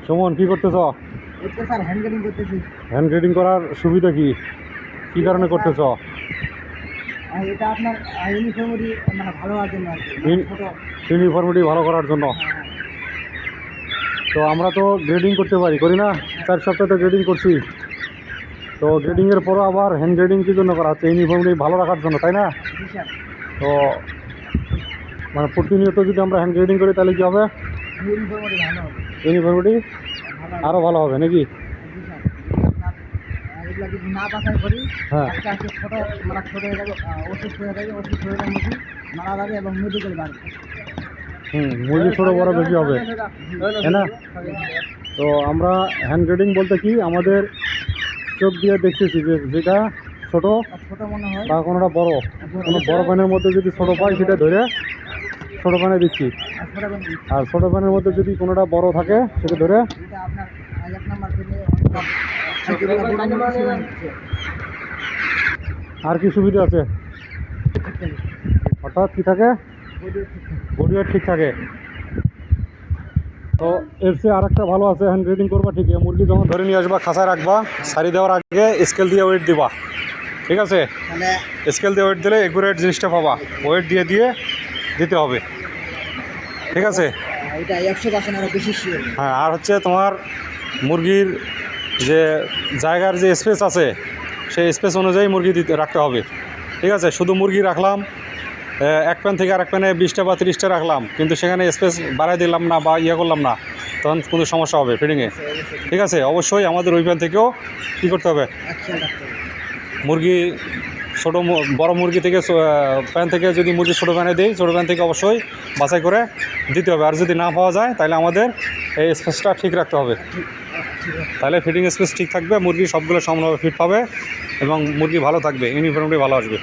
সুমন কি করতেছ? Sir hand grading করতেছি। হ্যান্ড গ্রেডিং করার সুবিধা কি, কি কারণে করতেছ? এটা আপনার ইউনিফর্মিটি মানে ভালো হওয়ার জন্য আর কি, ছোট। ইউনিফর্মিটি ভালো করার জন্য। তো আমরা তো গ্রেডিং করতে পারি, করি না? 4 সপ্তাহ তো গ্রেডিং করছি। তো গ্রেডিংয়ের পরও আবার হ্যান্ড গ্রেডিং কী জন্য করা হচ্ছে? ইউনিফর্মিটি ভালো রাখার জন্য, তাই না? তো মানে প্রতিনিয়ত যদি আমরা হ্যান্ড গ্রেডিং করি তাহলে কী হবে? ইউনিফর্মিটি ভালো হবে। ইউনিফর্মিটি আরও ভালো হবে নাকি? এগুলা যদি না বাছাই করি, হ্যাঁ, আস্তে আস্তে ছোট মানে ছোট হয়ে যাবে, অসুস্থ হয়ে যাবে, অসুস্থ হয়ে যাবে মুরগি মারা যাবে এবং মেডিকেল বাড়বে। মুরগি ছোটো বড় বেশি হবে, তাই না? তো আমরা হ্যান্ড গ্রেডিং বলতে কি, আমাদের চোখ দিয়ে দেখতেছি যে যেটা ছোটো ছোট মনে হয় বা কোনোটা বড়, কোনো বড় প্যানের মধ্যে যদি ছোটো পাই সেটা ধরে ছোটো প্যানে দিচ্ছি, আর ছোটো প্যানের মধ্যে যদি কোনোটা বড় থাকে সেটা ধরে। এটা আপনার 1 নাম্বার থেকে আর কি সুবিধা আছে? অর্থাৎ কী থাকে? বডি ওয়েট ঠিক থাকে। তো এর চেয়ে আরেকটা ভালো আছে, হ্যান্ড গ্রেডিং করবা ঠিকই, মুরগি যখন ধরে নিয়ে আসবা খাঁচায় রাখবা, সারি দেওয়ার আগে স্কেল দিয়ে ওয়েট দিবা, ঠিক আছে? মানে স্কেল দিয়ে ওয়েট দিলে একুরেট জিনিসটা পাবা, ওয়েট দিয়ে দিয়ে দিতে হবে, ঠিক আছে? এটা 100% আরও বেশি শিওর। হ্যাঁ, আর হচ্ছে তোমার মুরগির যে জায়গার যে স্পেস আছে সেই স্পেস অনুযায়ী মুরগি রাখতে হবে, ঠিক আছে? শুধু মুরগি রাখলাম, এক প্যান থেকে আরেক প্যানে 20টা বা 30টা রাখলাম, কিন্তু সেখানে স্পেস বাড়াই দিলাম না বা করলাম না, তখন কোনো সমস্যা হবে ফিডিংয়ে, ঠিক আছে? অবশ্যই আমাদের ওই প্যান থেকেও কী করতে হবে, মুরগি ছোটো বড় মুরগি থেকে প্যান থেকে যদি মুরগি ছোটো প্যানে দিই, ছোটো প্যান থেকে অবশ্যই বাছাই করে দিতে হবে। আর যদি না পাওয়া যায় তাহলে আমাদের এই স্পেসটা ঠিক রাখতে হবে, তাহলে ফিডিং স্পেস ঠিক থাকবে, মুরগি সবগুলো সমানভাবে ফিট পাবে এবং মুরগি ভালো থাকবে, ইউনিফর্মটি ভালো আসবে।